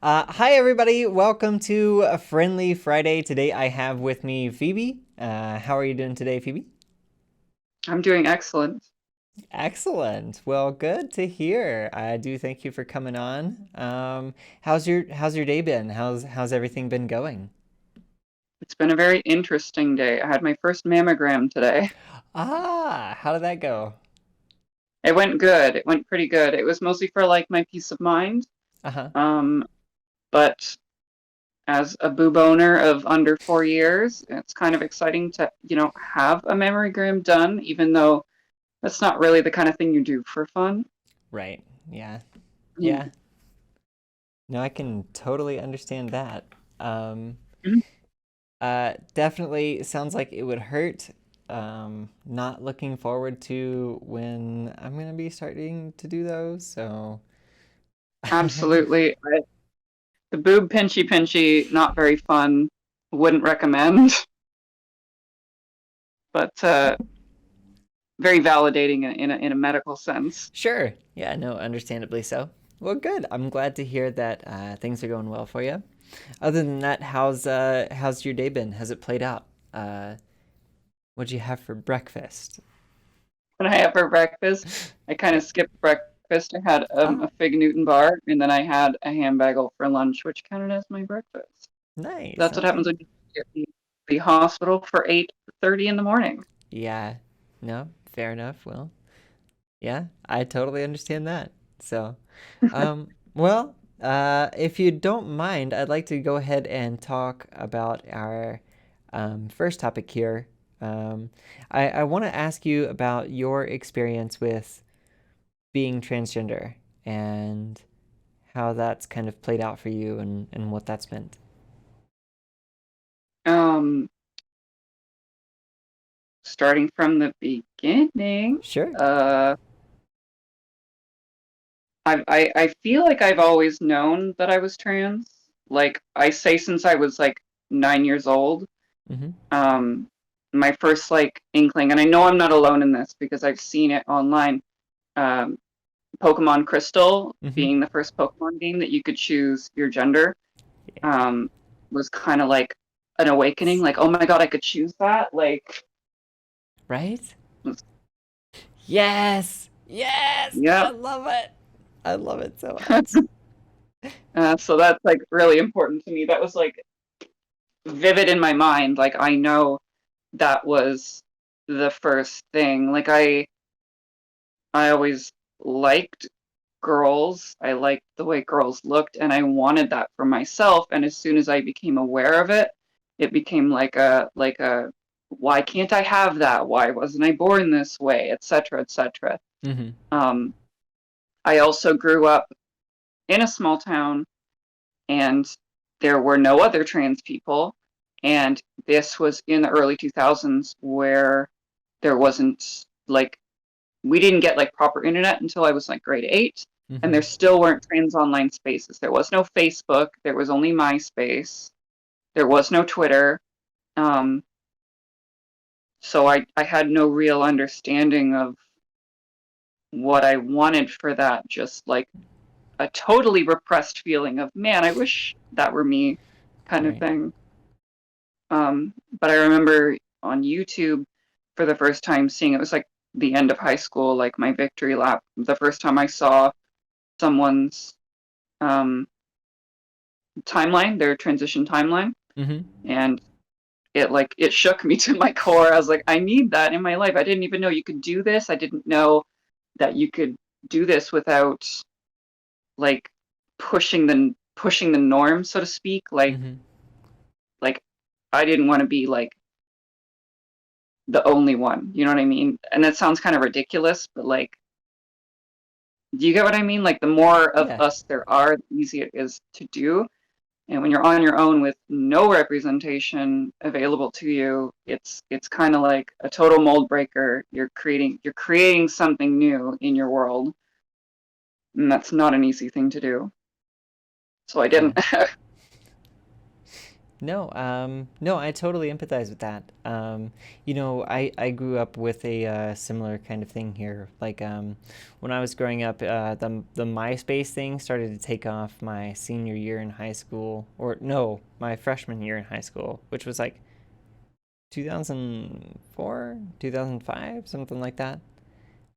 Hi, everybody. Welcome to a Friendly Friday. Today I have with me Phoebe. How are you doing today, Phoebe? I'm doing excellent. Excellent. Well, good to hear. I do thank you for coming on. How's your day been? How's everything been going? It's been a very interesting day. I had my first mammogram today. How did that go? It went good. It went pretty good. It was mostly for like my peace of mind. Uh-huh. Um, but as a boob owner of under 4 years, it's kind of exciting to, have a mammogram done, even though that's not really the kind of thing you do for fun. Right. Yeah. Yeah. Yeah. No, I can totally understand that. Um, Mhm. Definitely sounds like it would hurt. Not looking forward to when I'm gonna be starting to do those. So, Absolutely. The boob pinchy, not very fun. Wouldn't recommend, but very validating in a medical sense. sure. Yeah, no, understandably so. Well, good. I'm glad to hear that things are going well for you. Other than that, how's your day been? Has it played out? What'd you have for breakfast? When I had for breakfast, I kind of skipped breakfast. I had Ah, a fig Newton bar, and then I had a ham bagel for lunch, which counted as my breakfast. nice. That's what happens Okay. when you get the hospital for 8:30 in the morning. Yeah. No, fair enough. Well, yeah, I totally understand that. So, if you don't mind, I'd like to go ahead and talk about our first topic here. I want to ask you about your experience with being transgender and how that's kind of played out for you and what that's meant. Um, Starting from the beginning, Sure. uh, I feel like I've always known that I was trans. Like I say since I was like 9 years old. Mm-hmm. Um, my first like inkling, and I know I'm not alone in this because I've seen it online. Um, Pokemon Crystal Mm-hmm. being the first Pokemon game that you could choose your gender, Yeah. um, was kind of like an awakening. Like, oh my god, I could choose that. Like, Right? Yes. Yes. yeah. I love it. I love it so much. So that's like really important to me. That was like vivid in my mind. Like, I know that was the first thing. Like, I always liked girls. I liked the way girls looked, and I wanted that for myself. And as soon as I became aware of it, it became like a why can't I have that? Why wasn't I born this way? Etc. Etc. Mm-hmm. Um, I also grew up in a small town, and there were no other trans people. And this was in the early 2000s where there wasn't like we didn't get like proper internet until I was like grade 8, and Mm-hmm. there still weren't trans online spaces. There was no Facebook. There was only MySpace. There was no Twitter. Um, so I had no real understanding of what I wanted for that. Just like a totally repressed feeling of man, I wish that were me, kind of Right. thing. But I remember on YouTube for the first time seeing it was like the end of high school, like my victory lap. The first time I saw someone's um, timeline, their transition timeline, Mm-hmm. and it shook me to my core. I was like, I need that in my life. I didn't even know you could do this. I didn't know that you could do this without like pushing the norm, so to speak. Mm-hmm. Like I didn't want to be like the only one. You know what I mean? And that sounds kind of ridiculous, but like, do you get what I mean? Like the more of Yeah. us there are, the easier it is to do. And when you're on your own with no representation available to you, it's kind of like a total mold breaker. You're creating something new in your world, and that's not an easy thing to do. So I Yeah. didn't. No, no, I totally empathize with that. I grew up with a similar kind of thing here. Like, when I was growing up, the MySpace thing started to take off my senior year in high school, or no, my freshman year in high school, which was like 2004, 2005, something like that.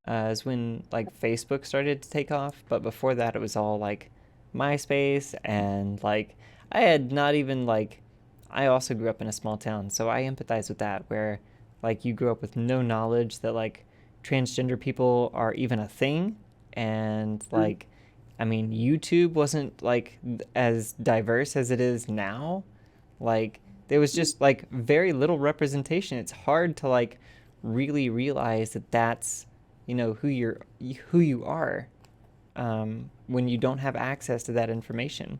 Is when like Facebook started to take off. But before that, it was all like MySpace and like I had not even like I also grew up in a small town, so I empathize with that where like you grew up with no knowledge that like transgender people are even a thing and Mm. like I mean YouTube wasn't like as diverse as it is now. Like there was just like very little representation. It's hard to like really realize that that's who you are when you don't have access to that information.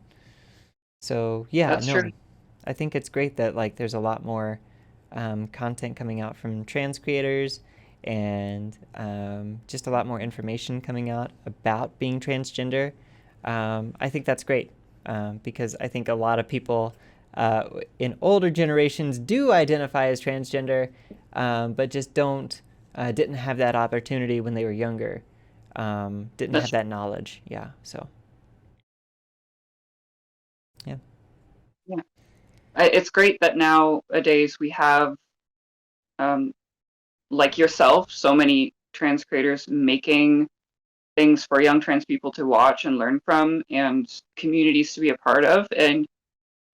So yeah, That's true. no, I think it's great that like there's a lot more content coming out from trans creators and just a lot more information coming out about being transgender. I think that's great because I think a lot of people in older generations do identify as transgender, but just didn't have that opportunity when they were younger. Didn't have That's that knowledge. Yeah. So yeah. yeah. It's great that nowadays we have, um, like yourself, so many trans creators making things for young trans people to watch and learn from, and communities to be a part of. And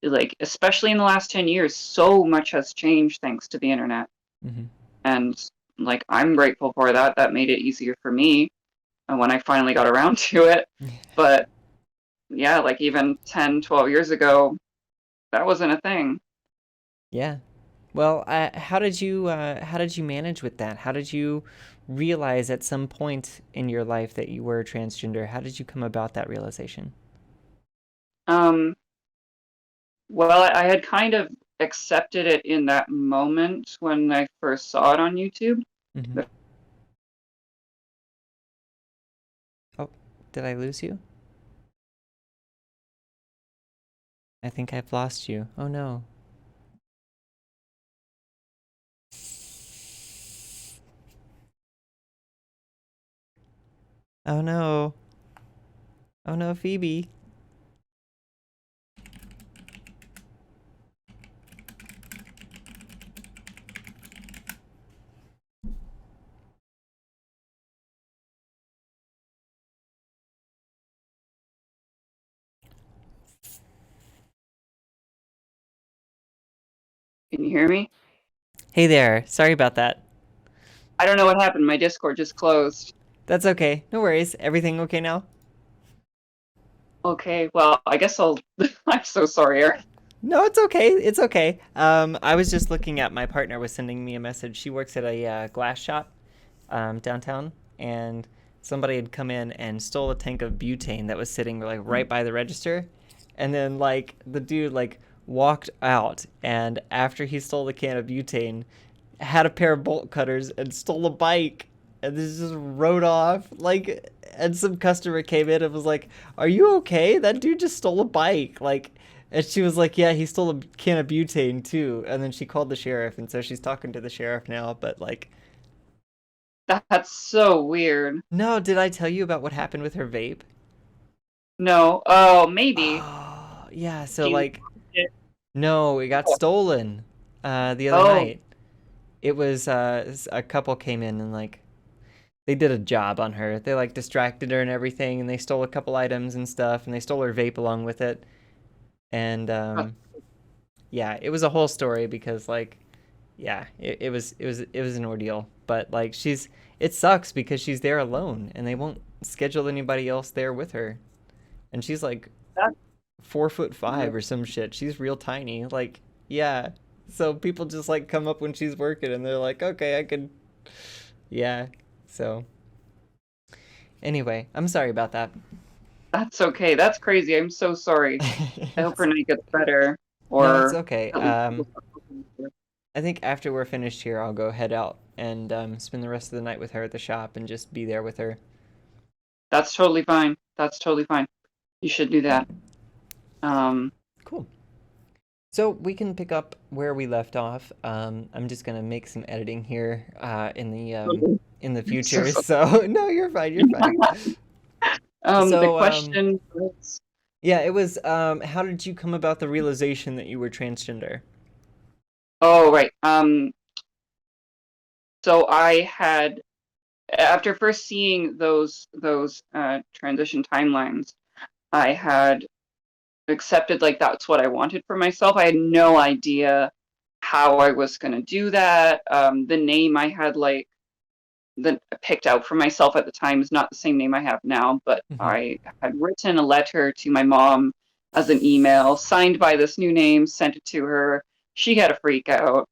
like, especially in the last 10 years, so much has changed thanks to the internet. Hmm. And like, I'm grateful for that. That made it easier for me when I finally got around to it. But yeah, like even 10, 12 years ago, that wasn't a thing. Yeah. Well, how did you manage with that? How did you realize at some point in your life that you were transgender? How did you come about that realization? Um, well, I had kind of accepted it in that moment when I first saw it on YouTube. Hmm. Oh, did I lose you? I think I've lost you. Oh no. Oh no. Oh no, Phoebe. Can you hear me? Hey there. Sorry about that. I don't know what happened. My Discord just closed. That's okay. No worries. Everything okay now? Okay, well, I guess I'll. I'm so sorry, Eric. No, it's okay. It's okay. I was just looking at my partner was sending me a message. She works at a glass shop downtown, and somebody had come in and stole a tank of butane that was sitting like right by the register, and then like the dude like walked out, and after he stole the can of butane, had a pair of bolt cutters and stole a bike, and this just rode off like. And some customer came in and was like, "Are you okay? That dude just stole a bike." Like, and she was like, "Yeah, he stole a can of butane too." And then she called the sheriff, and so she's talking to the sheriff now. But like, That's so weird. no, did I tell you about what happened with her vape? No. Oh, maybe. Oh, yeah. So Do you? like, no, it got Oh, stolen the other oh, night. It was a couple came in and like they did a job on her. They like distracted her and everything, and they stole a couple items and stuff, and they stole her vape along with it. And yeah, it was a whole story because like yeah, it was an ordeal. But like it sucks because she's there alone and they won't schedule anybody else there with her. And she's like that's 4'5" weird. or some shit. She's real tiny. Like, yeah. So people just like come up when she's working and they're like, okay, I could yeah. So anyway, I'm sorry about that. That's okay. That's crazy. I'm so sorry. I hope her night gets better, No, it's or okay. at least people stop looking for her. I think after we're finished here, I'll go head out and spend the rest of the night with her at the shop and just be there with her. That's totally fine. That's totally fine. You should do that. Um, Cool. So we can pick up where we left off. I'm just gonna make some editing here in the So, future. so So no, you're fine. You're fine. the So question was, yeah, it was how did you come about the realization that you were transgender? oh, right. So I had, after first seeing those transition timelines, I had accepted like that's what I wanted for myself. I had no idea how I was going to do that. The name I had like picked out for myself at the time is not the same name I have now, but Hmm. I had written a letter to my mom as an email, signed by this new name, sent it to her. She had a freak out.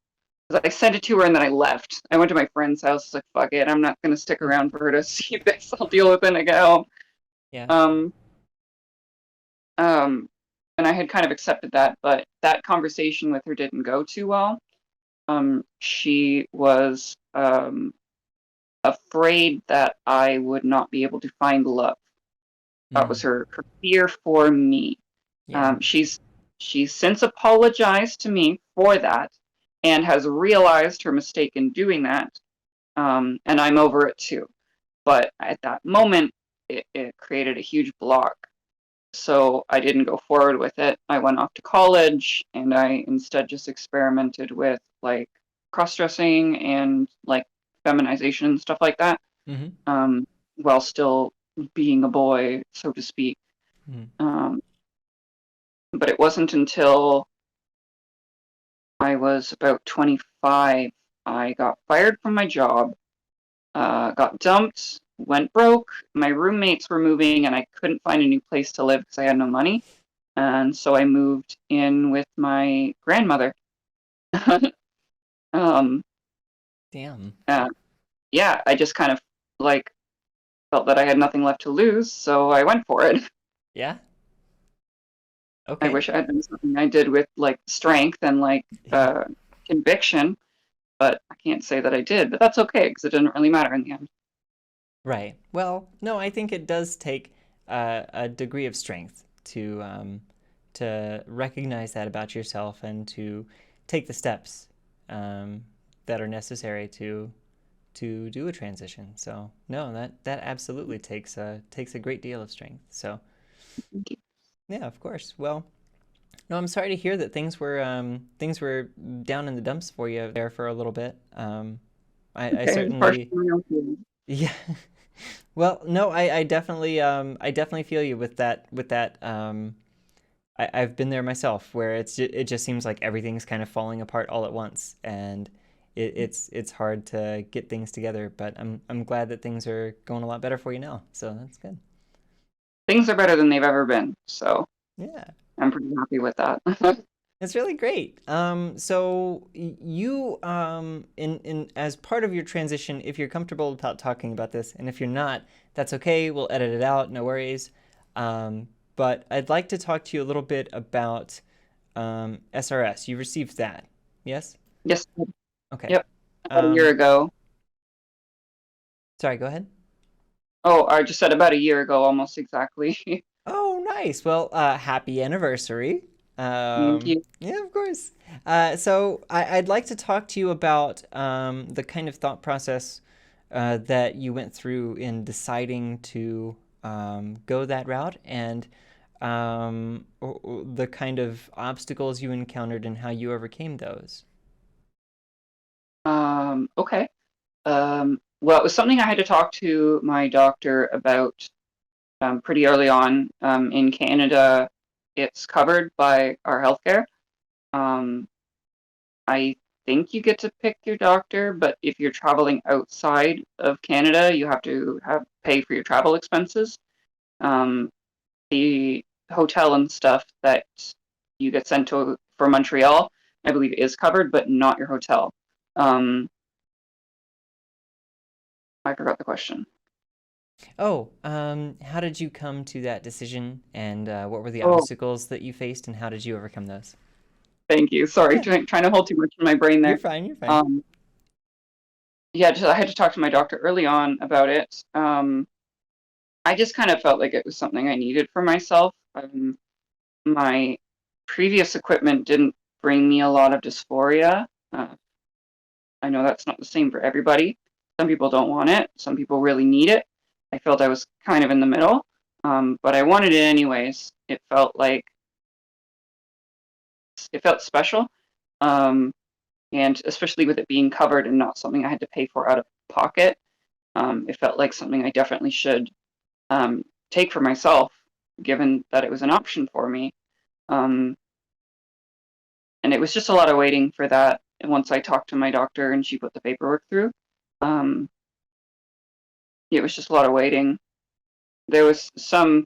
I sent it to her and then I left. I went to my friend's house. Like, fuck it. I'm not going to stick around for her to see this. I'll deal with it and I get home. Yeah. Um, um, and I had kind of accepted that, but that conversation with her didn't go too well. She was afraid that I would not be able to find love. That was Mm. her fear for me. Yeah. She's since apologized to me for that and has realized her mistake in doing that. And I'm over it too. But at that moment, it created a huge block. So I didn't go forward with it. I went off to college and I instead just experimented with like cross dressing and like feminization and stuff like that, Hmm. um, while still being a boy, so to speak. Mm. Um, but it wasn't until I was about 25 I got fired from my job, got dumped, went broke. My roommates were moving, and I couldn't find a new place to live because I had no money. And so I moved in with my grandmother. um, Damn. uh, yeah, I just kind of like felt that I had nothing left to lose, so I went for it. Yeah. I Okay. wish I had done something I did with like strength and like Yeah. conviction, but I can't say that I did. But that's okay because it didn't really matter in the end. Right. Well, no, I think it does take a degree of strength to recognize that about yourself and to take the steps um, that are necessary to do a transition. So no, that absolutely takes a great deal of strength. So yeah, of course. Well, no, I'm sorry to hear that things were down in the dumps for you there for a little bit. I Okay, certainly partially my own feelings. yeah. Well, no, I definitely feel you with that. I've been there myself, where it just seems like everything's kind of falling apart all at once, and it's hard to get things together. But I'm glad that things are going a lot better for you now. So that's good. Things are better than they've ever been, so Yeah. I'm pretty happy with that. It's really great. So you, in as part of your transition, if you're comfortable about talking about this, and if you're not, that's okay. We'll edit it out. No worries. But I'd like to talk to you a little bit about SRS. You received that, yes? Yes, Okay. yep, about a year Um, ago. Sorry. Go ahead. Oh, I just said about a year ago, almost exactly. Oh, nice. Well, happy anniversary. Thank you. Yeah, of course. So I'd like to talk to you about the kind of thought process that you went through in deciding to go that route and the kind of obstacles you encountered and how you overcame those. Okay. Well, it was something I had to talk to my doctor about pretty early on. In Canada, it's covered by our healthcare. Um, I think you get to pick your doctor, but if you're traveling outside of Canada, you have to have pay for your travel expenses. Um, the hotel and stuff that you get sent to for Montreal, I believe, is covered, but not your hotel. Um, I forgot the question. Oh, how did you come to that decision, and what were the Oh, obstacles that you faced, and how did you overcome those? thank you. Sorry, Yeah, trying to hold too much in my brain you're there. fine. You're fine. Um, yeah, I had to talk to my doctor early on about it. I just kind of felt like it was something I needed for myself. My previous equipment didn't bring me a lot of dysphoria. I know that's not the same for everybody. Some people don't want it. Some people really need it. I felt I was kind of in the middle, but I wanted it anyways. It felt special, and especially with it being covered and not something I had to pay for out of pocket, it felt like something I definitely should take for myself, given that it was an option for me. Um, and it was just a lot of waiting for that. And once I talked to my doctor and she put the paperwork through, um, it was just a lot of waiting. There was some,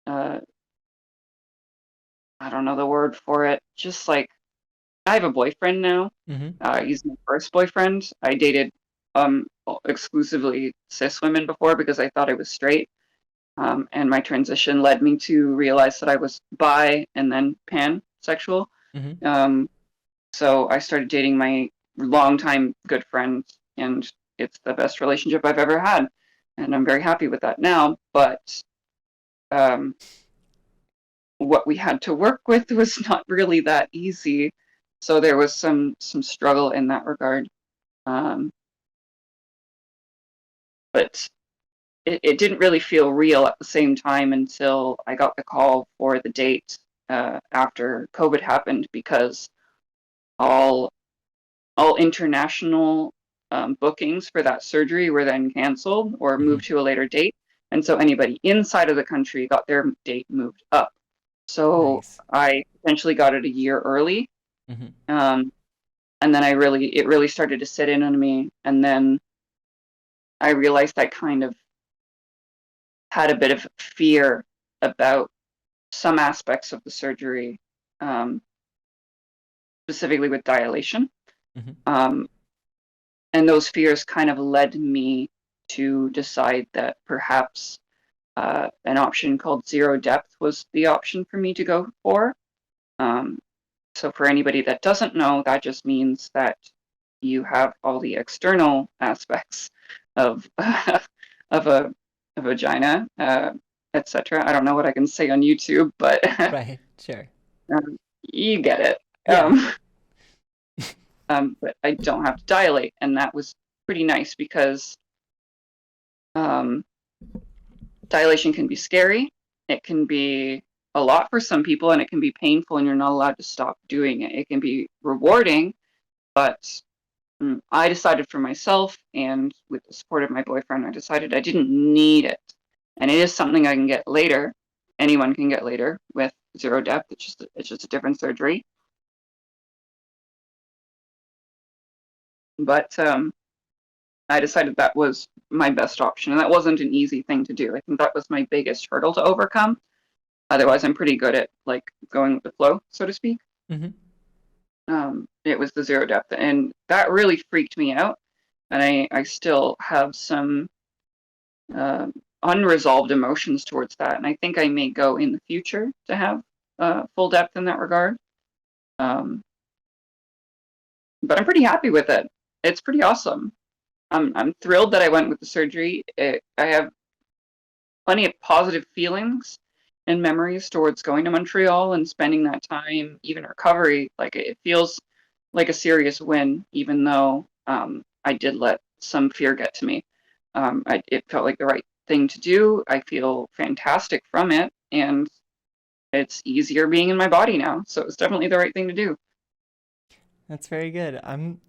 uh, I don't know the word for it, just like I have a boyfriend now. Mm-hmm. He's my first boyfriend. I dated exclusively cis women before because I thought I was straight. And my transition led me to realize that I was bi and then pansexual. Mm-hmm. Um, so I started dating my longtime good friend, and it's the best relationship I've ever had. And I'm very happy with that now. But um, what we had to work with was not really that easy. So there was some struggle in that regard. Um, but it didn't really feel real at the same time until I got the call for the date after COVID happened, because all all international bookings for that surgery were then canceled or Mm-hmm. moved to a later date, and so anybody inside of the country got their date moved up. So Nice. I essentially got it a year early, Mm-hmm. um, and then it really started to sit in on me, and then I realized I kind of had a bit of fear about some aspects of the surgery, um, specifically with dilation. Mm-hmm. Um, and those fears kind of led me to decide that perhaps an option called zero depth was the option for me to go for. Um, so for anybody that doesn't know, that just means that you have all the external aspects of of a vagina, etc. I don't know what I can say on YouTube, but Right. Sure. you get it. Yeah. But I don't have to dilate, and that was pretty nice because um, dilation can be scary. It can be a lot for some people, and it can be painful, and you're not allowed to stop doing it. It can be rewarding, but I decided for myself, and with the support of my boyfriend, I decided I didn't need it. And it is something I can get later. Anyone can get later with zero depth. It's just a different surgery. But I decided that was my best option, and that wasn't an easy thing to do. I think that was my biggest hurdle to overcome. Otherwise, I'm pretty good at like going with the flow, so to speak. Mm-hmm. It was the zero depth, and that really freaked me out. And I still have some uh, unresolved emotions towards that, and I think I may go in the future to have full depth in that regard. Um, but I'm pretty happy with it. It's pretty awesome. I'm thrilled that I went with the surgery. I have plenty of positive feelings and memories towards going to Montreal and spending that time, even recovery. Like it feels like a serious win, even though I did let some fear get to me. It felt like the right thing to do. I feel fantastic from it, and it's easier being in my body now. So it's definitely the right thing to do. That's very good. I'm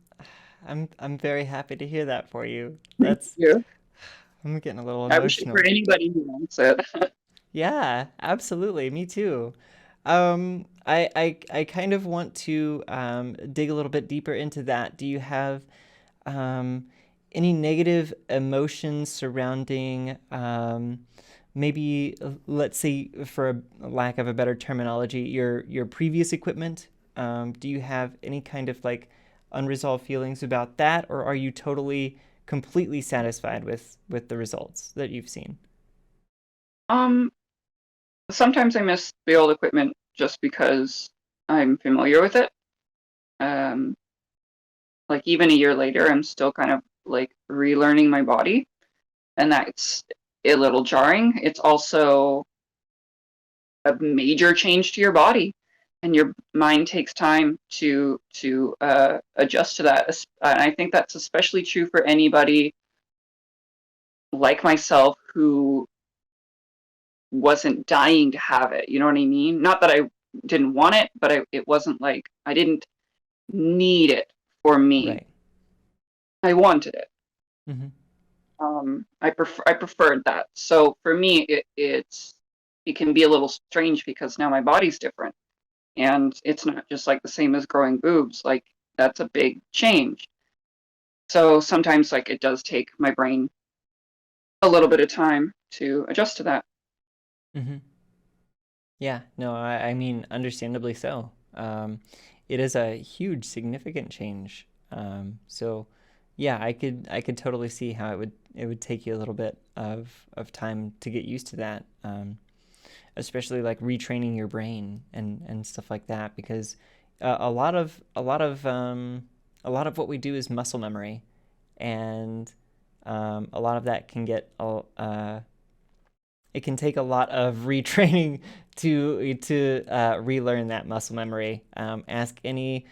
very happy to hear that for you. Thank That's you. I'm getting a little I wish it for emotional. anybody who wants it. Yeah, absolutely. Me too. I kind of want to dig a little bit deeper into that. Do you have um, any negative emotions surrounding maybe, let's say, for a lack of a better terminology, your previous equipment? Do you have any kind of like unresolved feelings about that, or are you totally completely satisfied with the results that you've seen? um, Sometimes I miss the old equipment just because I'm familiar with it. Um, like even a year later, I'm still kind of like relearning my body, and that's a little jarring. It's also a major change to your body. and your mind takes time to adjust to that. And I think that's especially true for anybody like myself who wasn't dying to have it. You know what I mean? Not that I didn't want it, but it wasn't like I didn't need it for me. Right. I wanted it. Mm-hmm. I preferred that. So for me, it can be a little strange because now my body's different, and it's not just like the same as growing boobs. Like that's a big change. So sometimes like it does take my brain a little bit of time to adjust to that. Mm-hmm. Yeah, no, I mean, understandably so. It is a huge, significant change. So, yeah, I could totally see how it would take you a little bit of time to get used to that. Especially like retraining your brain and stuff like that, because a lot of what we do is muscle memory, and a lot of that can get it can take a lot of retraining to relearn that muscle memory. Ask any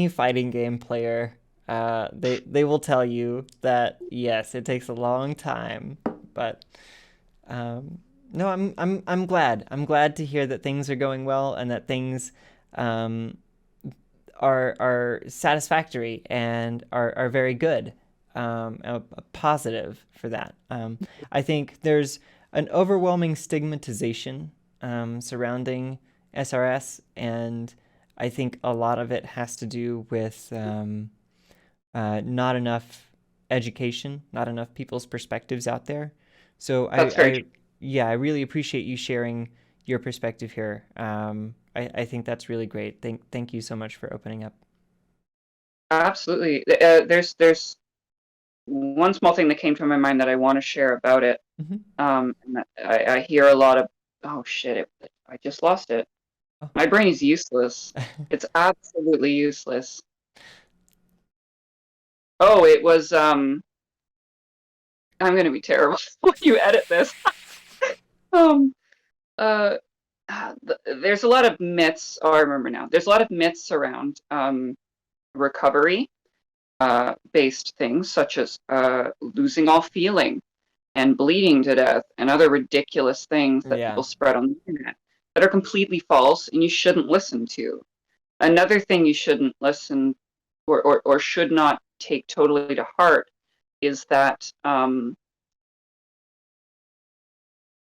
fighting game player. They will tell you that yes, it takes a long time, but um, no, I'm glad. I'm glad to hear that things are going well and that things um, are satisfactory and are very good. A positive for that. I think there's an overwhelming stigmatization surrounding SRS, and I think a lot of it has to do with not enough education, not enough people's perspectives out there. So That's very true. yeah, I really appreciate you sharing your perspective here. I think that's really great. Thank you so much for opening up. Absolutely. There's one small thing that came to my mind that I want to share about it. Mm-hmm. And I hear a lot of, oh shit, I just lost it. Oh. My brain is useless. It's absolutely useless. Oh, it was, I'm gonna be terrible when you edit this. Um, uh, there's a lot of myths. Oh, I remember now. There's a lot of myths around recovery based things, such as losing all feeling and bleeding to death and other ridiculous things that Yeah. people spread on the internet that are completely false and you shouldn't listen to. Another thing you shouldn't listen or should not take totally to heart is that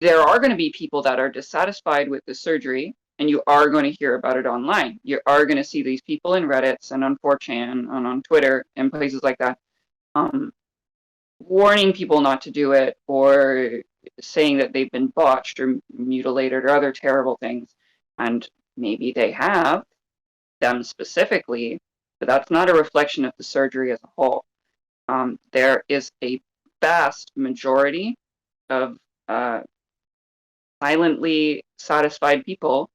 there are going to be people that are dissatisfied with the surgery, and you are going to hear about it online. You are going to see these people in Reddits and on 4chan and on Twitter and places like that, um, warning people not to do it or saying that they've been botched or mutilated or other terrible things. And maybe they have, them specifically, but that's not a reflection of the surgery as a whole. There is a vast majority of uh, silently satisfied people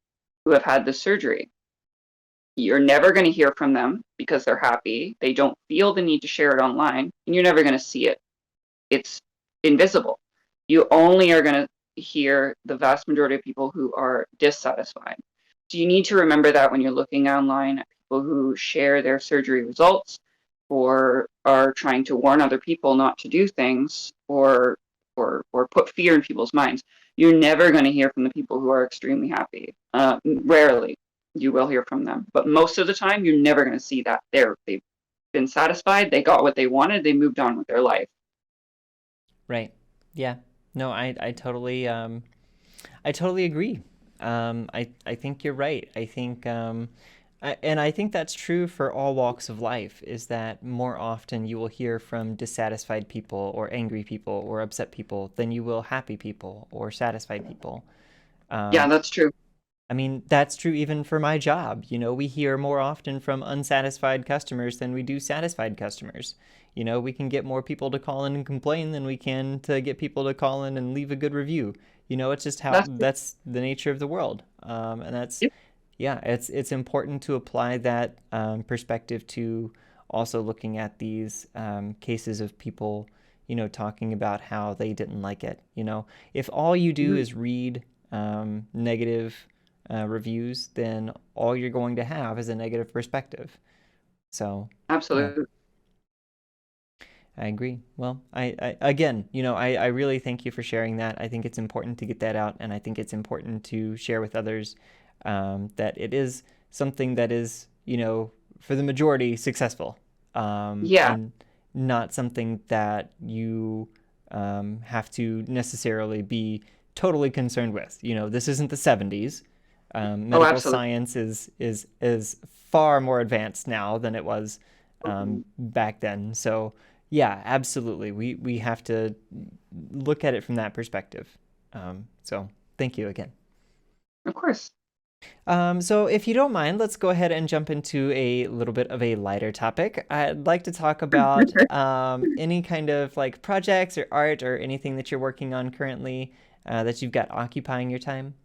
who have had this surgery. You're never going to hear from them because they're happy. They don't feel the need to share it online, and you're never going to see it. It's invisible. You only are going to hear the vast majority of people who are dissatisfied. So you need to remember that when you're looking online at people who share their surgery results or are trying to warn other people not to do things or put fear in people's minds. You're never going to hear from the people who are extremely happy. Rarely you will hear from them, but most of the time you're never going to see that. They've been satisfied. They got what they wanted. They moved on with their life. Right. Yeah. No, I totally agree. I think you're right. And I think that's true for all walks of life, is that more often you will hear from dissatisfied people or angry people or upset people than you will happy people or satisfied people. Yeah, Um, that's true. I mean, that's true even for my job. We hear more often from unsatisfied customers than we do satisfied customers. We can get more people to call in and complain than we can to get people to call in and leave a good review. It's just how That's that's the nature of the world. And that's, true. yeah, it's important to apply that perspective to also looking at these cases of people, talking about how they didn't like it. If all you do Mhm. is read negative reviews, then all you're going to have is a negative perspective. So, yeah, Absolutely. I agree. Well, I again, I really thank you for sharing that. I think it's important to get that out, and I think it's important to share with others that it is something that is, for the majority successful, Yeah. and not something that you have to necessarily be totally concerned with. This isn't the 70s. Oh, Medical absolutely. science is far more advanced now than it was back then. So yeah, absolutely. We have to look at it from that perspective. So thank you again. Of course. So if you don't mind, let's go ahead and jump into a little bit of a lighter topic. I'd like to talk about any kind of like projects or art or anything that you're working on currently that you've got occupying your time.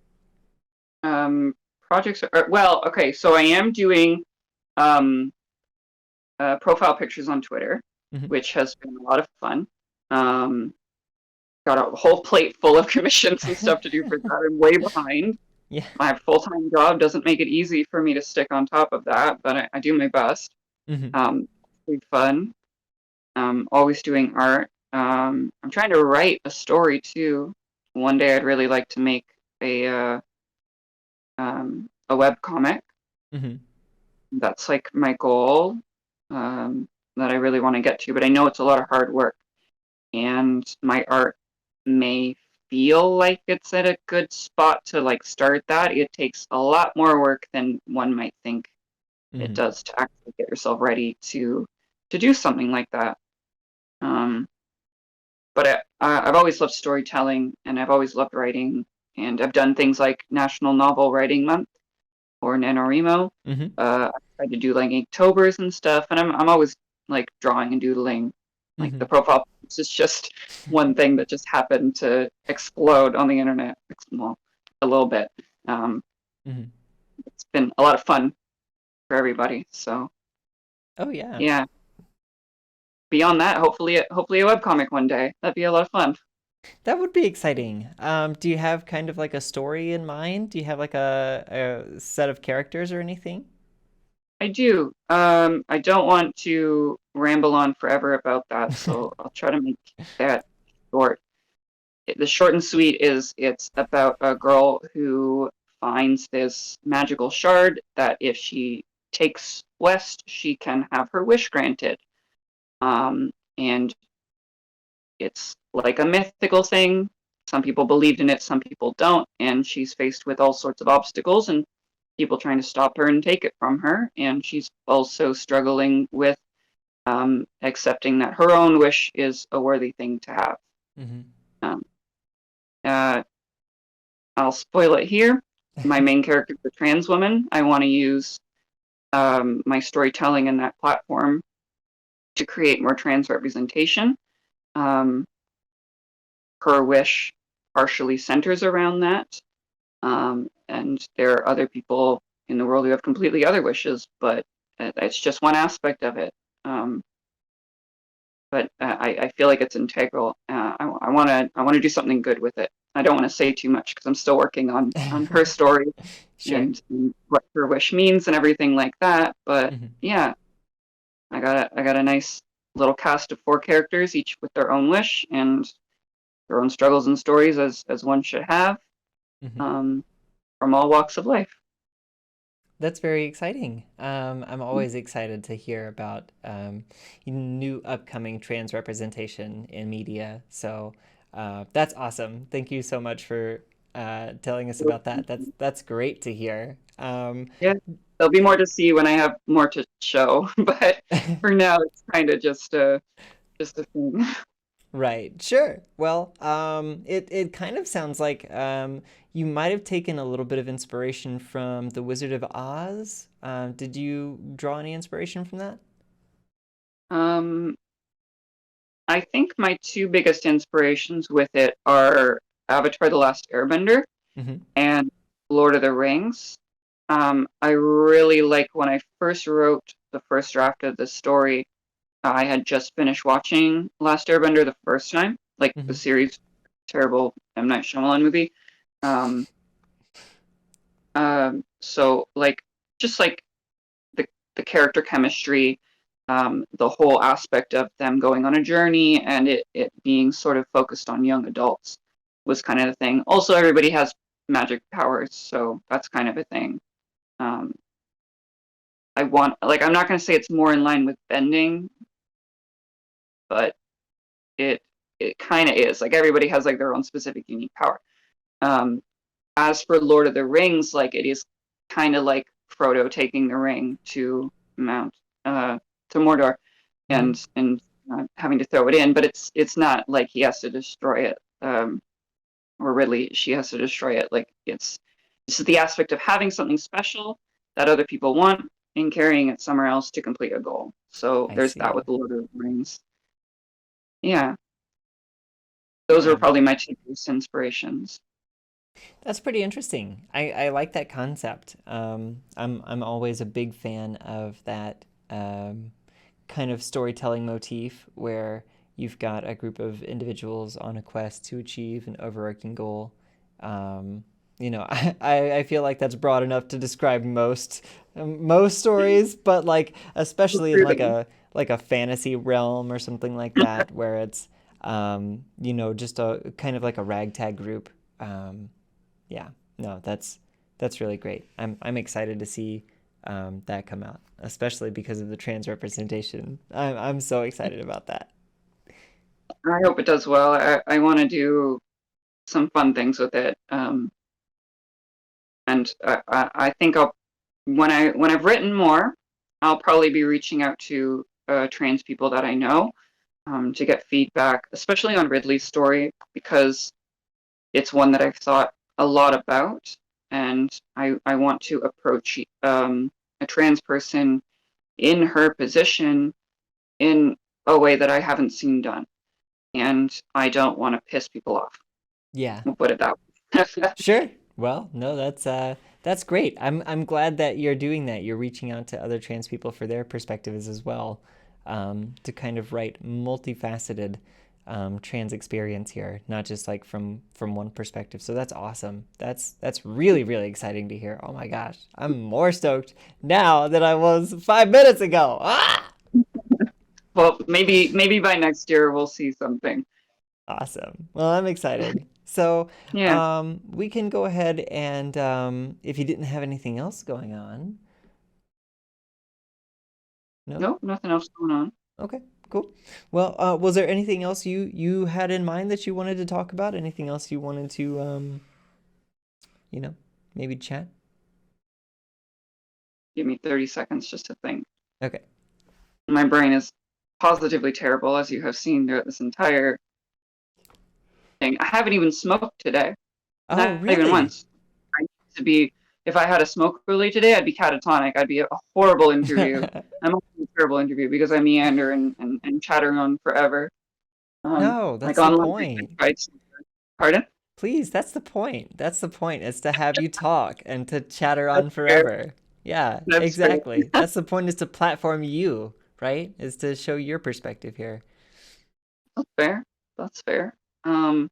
Um, Projects are, well, okay, so I am doing um, profile pictures on Twitter, Hmm. which has been a lot of fun. Um, got a whole plate full of commissions and stuff to do for that. I'm way behind. Yeah. My full-time job doesn't make it easy for me to stick on top of that, but I do my best. Hmm. It's fun. Always doing art. I'm trying to write a story too. One day I'd really like to make a web comic. Hmm. That's like my goal, that I really want to get to, but I know it's a lot of hard work, and my art may feel like it's at a good spot to like start that. It takes a lot more work than one might think it Hmm. does to actually get yourself ready to do something like that. Um, but I've always loved storytelling, and I've always loved writing, and I've done things like National Novel Writing Month or NaNoWriMo. Hmm. I tried to do like Inktober's and stuff, and I'm always like drawing and doodling. Like Hmm. the profile pics is just one thing that just happened to explode on the internet. Well, a little bit. Um, Hmm. it's been a lot of fun for everybody. So Oh yeah. yeah. Beyond that, hopefully a webcomic one day. That'd be a lot of fun. That would be exciting. Do you have kind of like a story in mind? Do you have like a set of characters or anything? I do. I don't want to ramble on forever about that, so I'll try to make that short. The short and sweet is it's about a girl who finds this magical shard that if she takes west, she can have her wish granted. And it's like a mythical thing. Some people believed in it, some people don't, and she's faced with all sorts of obstacles and people trying to stop her and take it from her. And she's also struggling with accepting that her own wish is a worthy thing to have. Hmm. Um, uh, I'll spoil it here. My main character is a trans woman. I want to use my storytelling in that platform to create more trans representation. Um, Her wish partially centers around that. And there are other people in the world who have completely other wishes, but it's just one aspect of it. Um, but I feel like it's integral. I want to do something good with it. I don't want to say too much because I'm still working on her story Sure. and what her wish means and everything like that. But Hmm. yeah, I got a nice little cast of 4 characters, each with their own wish and their own struggles and stories, as one should have, Hmm. um, from all walks of life. That's very exciting. I'm always excited to hear about new upcoming trans representation in media. So that's awesome. Thank you so much for telling us about that. That's great to hear. Yeah, there'll be more to see when I have more to show, but for now, it's kind of just a thing. Right. Sure. Well, it kind of sounds like you might have taken a little bit of inspiration from The Wizard of Oz. Did you draw any inspiration from that? Um, I think my two biggest inspirations with it are Avatar: The Last Airbender Hmm. and Lord of the Rings. I really like when I first wrote the first draft of the story. I had just finished watching Last Airbender the first time, like the Hmm. series, terrible M. Night Shyamalan movie. Um, So like just like the character chemistry, the whole aspect of them going on a journey and it being sort of focused on young adults was kind of the thing. Also, everybody has magic powers, so that's kind of a thing. Um, I want like I'm not going to say it's more in line with bending, but it it kind of is. Like everybody has like their own specific unique power. Um, as for Lord of the Rings, like it is kind of like Frodo taking the ring to Mount to Mordor Hmm. and having to throw it in, but it's not like he has to destroy it, or Ridley she has to destroy it. Like it's the aspect of having something special that other people want and carrying it somewhere else to complete a goal. So I there's that with see. the Lord of the Rings. Yeah, those are Yeah. probably my two biggest inspirations. That's pretty interesting. I like that concept. I'm always a big fan of that kind of storytelling motif where you've got a group of individuals on a quest to achieve an overarching goal. Um, I feel like that's broad enough to describe most stories, but like especially in Improving. like a fantasy realm or something like that, where it's just a kind of like a ragtag group. Um, yeah, no, that's really great. I'm excited to see that come out, especially because of the trans representation. I'm so excited about that. I hope it does well. I want to do some fun things with it. And I think I'll when I've written more, I'll probably be reaching out to trans people that I know, to get feedback, especially on Ridley's story because it's one that I've thought a lot about, and I want to approach a trans person in her position in a way that I haven't seen done, and I don't want to piss people off. Yeah, We'll put it that way. sure. Well, no, that's great. I'm glad that you're doing that. You're reaching out to other trans people for their perspectives as well, to kind of write multifaceted trans experience here, not just like from one perspective. So that's awesome. That's really exciting to hear. Oh my gosh, I'm more stoked now than I was 5 minutes ago. Ah! Well, maybe by next year we'll see something. Awesome. Well, I'm excited. So, Yeah. we can go ahead and if you didn't have anything else going on, no? Nope, nothing else going on. Okay, cool. Well, was there anything else you had in mind that you wanted to talk about? Anything else you wanted to you know, maybe chat? Give me 30 seconds just to think. Okay. My brain is positively terrible, as you have seen throughout this entire thing. I haven't even smoked today, Oh, not even really? once. I used to be, if I had a smoke early today, I'd be catatonic. I'd be a horrible interview. I'm a terrible interview because I meander and chatter on forever. No, Like that's the online, I point. tried. Pardon? Please, that's the point. That's the point. Is to have you talk and to chatter That's on fair. forever. Yeah, That's fair. exactly. That's the point is to platform you, right? Is to show your perspective here. That's fair. That's fair. Um,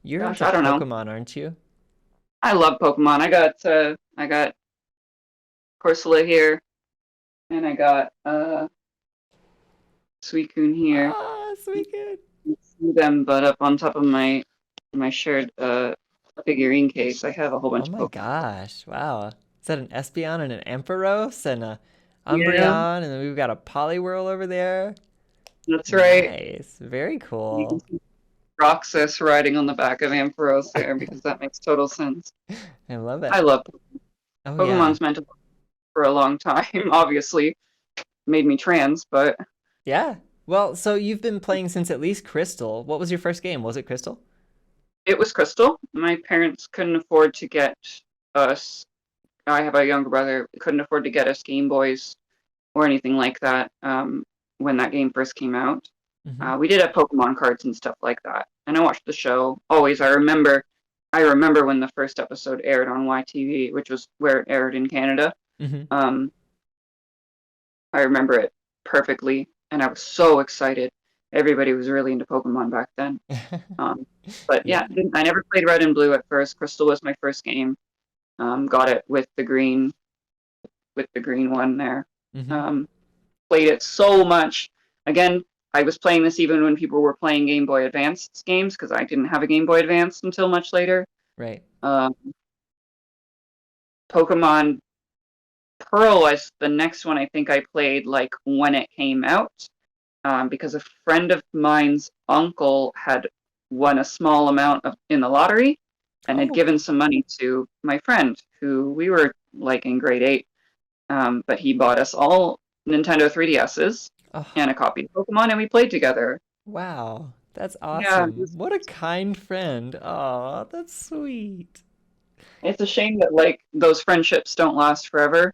You're Gosh, into I don't know. Pokemon, aren't you? I love Pokemon. I got Corsola here, and I got Suicune here. Ah, sweet kid. You see them, but up on top of my shared figurine case, I have a whole Oh bunch of my Pokemon. gosh. Wow. Is that an Espeon and an Ampharos and a Yeah, Umbreon and then we've got a Poliwhirl over there? that's right. Nice. Very You can cool. see Roxas riding on the back of Ampharos there because that makes total sense. I love I it. love Oh yeah. Pokemon's meant to for a long time. Obviously, made me trans, but Yeah. Well, so you've been playing since at least Crystal. What was your first game? Was it Crystal? it was Crystal. My parents couldn't afford to get us. I have a younger brother. Couldn't afford to get us Game Boys or anything like that, when that game first came out. Mm-hmm. We did have Pokemon cards and stuff like that, and I watched the show. Always, I remember when the first episode aired on YTV, which was where it aired in Canada. Mm-hmm. Um, I remember it perfectly, and I was so excited. everybody was really into Pokemon back then. Um, but yeah, I never played Red and Blue at first. Crystal was my first game. Got it with the green one there. Mm-hmm. Um, Played it so much. Again, I was playing this even when people were playing Game Boy Advance games because I didn't have a Game Boy Advance until much later. Right. Um, Pokemon Pearl was the next one I think I played like when it came out, because a friend of mine's uncle had won a small amount in the lottery and had Oh. given some money to my friend who we were like in grade 8. But he bought us all Nintendo 3DSs Oh. and a copy of Pokemon, and we played together. Wow. That's Yeah, awesome. What a kind friend. Oh, that's sweet. it's a shame that like those friendships don't last forever.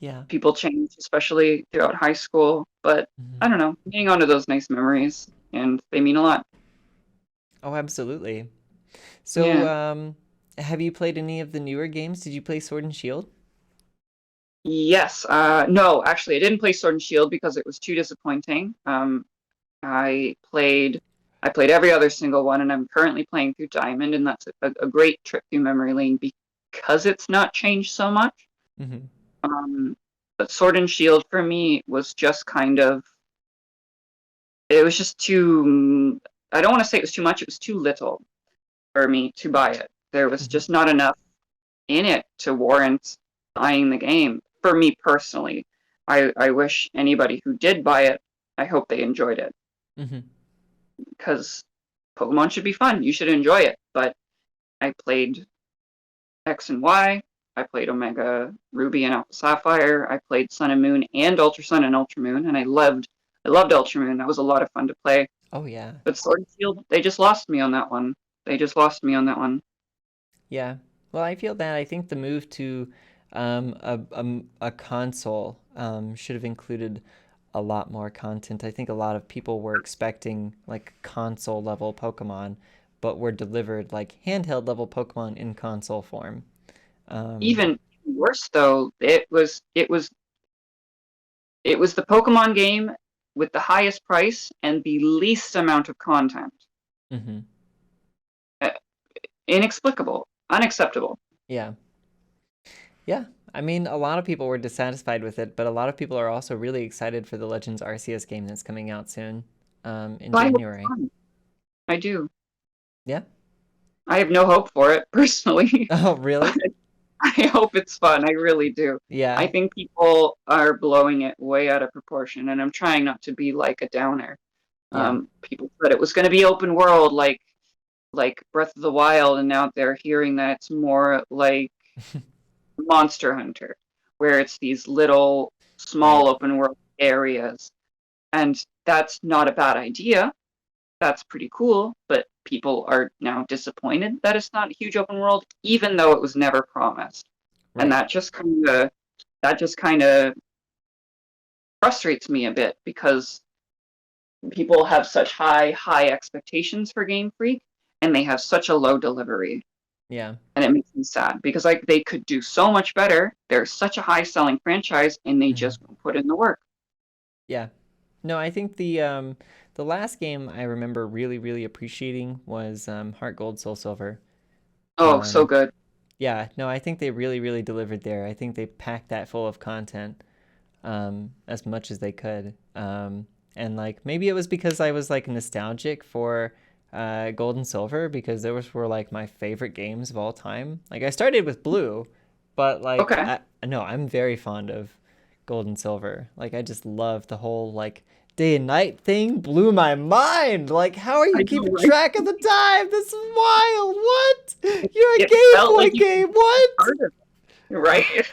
Yeah. People change, especially throughout high school. But Mhm. I don't know, hang on to those nice memories, and they mean a lot. Oh, absolutely. So, Yeah. have you played any of the newer games? Did you play Sword and Shield? Yes. No, actually, I didn't play Sword and Shield because it was too disappointing. I played I played every other single one, and I'm currently playing through Diamond, and that's a great trip through memory lane because it's not changed so much. Mm-hmm. Um, but Sword and Shield for me was just kind of it was just too. I don't want to say it was too much. It was too little for me to buy it. There was Mm-hmm. just not enough in it to warrant buying the game for me personally. I wish anybody who did buy it, I hope they enjoyed it Mm-hmm. because Pokemon should be fun. You should enjoy it. But I played X and Y. I played Omega Ruby and Alpha Sapphire. I played Sun and Moon and Ultra Sun and Ultra Moon, and I loved Ultra Moon. That was a lot of fun to play. Oh, yeah. But Sword and Shield, they just lost me on that one. They just lost me on that one. Yeah. Well, I feel that I think the move to a console should have included a lot more content. I think a lot of people were expecting like console level Pokemon, but were delivered like handheld level Pokemon in console form. Um, Even worse though, it was the Pokemon game with the highest price and the least amount of content. mhm. Uh, Inexplicable, unacceptable. Yeah. Yeah. I mean, a lot of people were dissatisfied with it, but a lot of people are also really excited for the Legends Arceus game that's coming out soon, in But I hope it's January. fun. I do. Yeah. I have no hope for it personally. Oh, really? I hope it's fun. I really do. I Yeah. think people are blowing it way out of proportion, and I'm trying not to be like a downer. Yeah. People said it was going to be open world, like Breath of the Wild, and now they're hearing that it's more like Monster Hunter, where it's these little Right. small open world areas. And that's not a bad idea. That's pretty cool, but people are now disappointed that it's not a huge open world, even though it was never promised. And Right. that just kind of frustrates me a bit because people have such high expectations for Game Freak, and they have such a low delivery. Yeah. And it makes me sad because like they could do so much better. They're such a high selling franchise, and they Mhm. just won't put in the work. Yeah. No, I think the last game I remember really appreciating was Heart Gold Soul Silver. Oh, so Um, good. yeah, no, I think they really delivered there. I think they packed that full of content as much as they could. And like maybe it was because I was like nostalgic for Gold and Silver because those were like my favorite games of all time. Like I started with Blue, but like Okay. no, I'm very fond of Gold and Silver. Like I just love the whole like day and night thing blew my mind. Like how are I you know, keeping right? track of the time? That's wild. What? You're a It Game felt Boy like you could game. be What? part of it, right?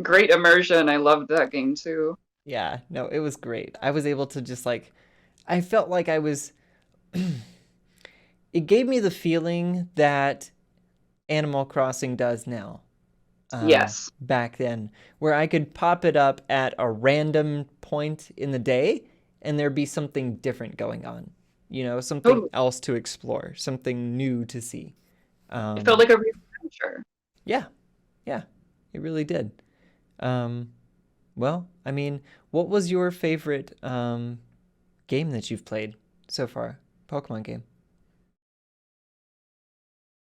Great immersion. I loved that game too. Yeah, no, it was great. I was able to just like I felt like I was it gave me the feeling that Animal Crossing does now. Yes, Back then, where I could pop it up at a random point in the day and there'd be something different going on. You know, something totally. else to explore, something new to see. It felt Um, like a real adventure. yeah, yeah, it really did. Um, well, I mean, what was your favorite game that you've played so far? Pokemon game.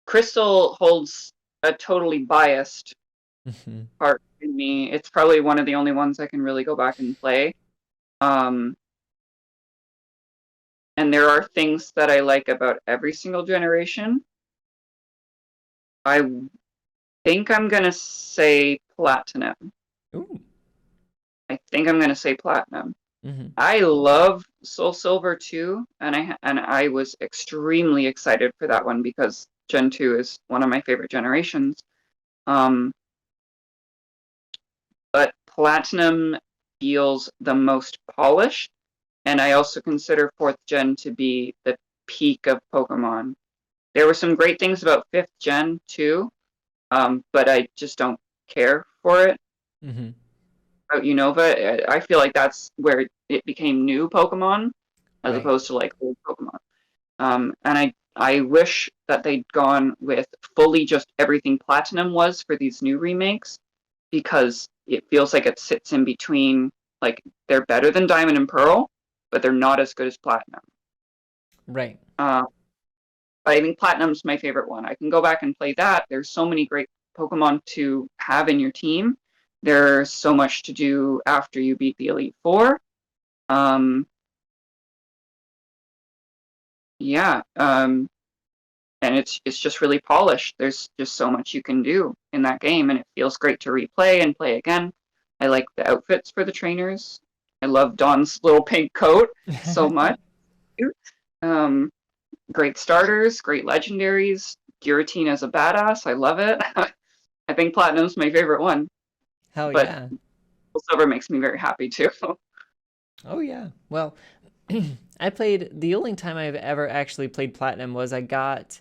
Crystal holds a totally biased Hmm. part in me. It's probably one of the only ones I can really go back and play. Um, and there are things that I like about every single generation. I think I'm gonna say platinum. Ooh. I think I'm gonna say platinum. Hmm. I love Soul Silver too, and I was extremely excited for that one because Gen 2 is one of my favorite generations. Um, but Platinum feels the most polished, and I also consider fourth gen to be the peak of Pokemon. There were some great things about fifth gen too, but I just don't care for it. Hmm. About Unova, I feel like that's where it became new Pokemon as Right. opposed to like old Pokemon. And I wish that they'd gone with fully just everything Platinum was for these new remakes because it feels like it sits in between. Like they're better than Diamond and Pearl, but they're not as good as Platinum. Right. Uh, I think Platinum's my favorite one. I can go back and play that. There's so many great Pokemon to have in your team. There's so much to do after you beat the Elite Four. Um, yeah, and it's just really polished. There's just so much you can do in that game, and it feels great to replay and play again. I like the outfits for the trainers. I love Dawn's little pink coat so much. Um, Great starters, great legendaries. Giratina a badass. I love it. I think Platinum's my favorite one, Hell but yeah. Silver makes me very happy too. Oh yeah. Well, I played the only time I've ever actually played Platinum was I got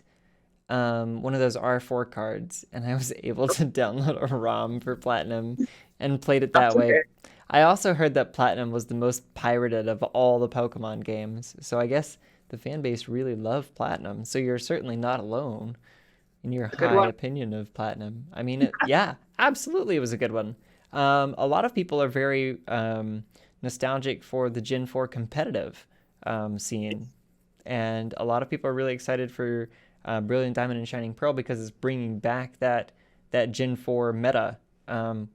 one of those R4 cards, and I was able to download a ROM for Platinum and played it that That's way. okay. I also heard that Platinum was the most pirated of all the Pokemon games, so I guess the fan base really loved Platinum. So you're certainly not alone in your A good high one. opinion of Platinum. I mean, yeah, absolutely, it was a good one. A lot of people are very nostalgic for the Gen 4 competitive scene, and a lot of people are really excited for Brilliant Diamond and Shining Pearl because it's bringing back that Gen 4 meta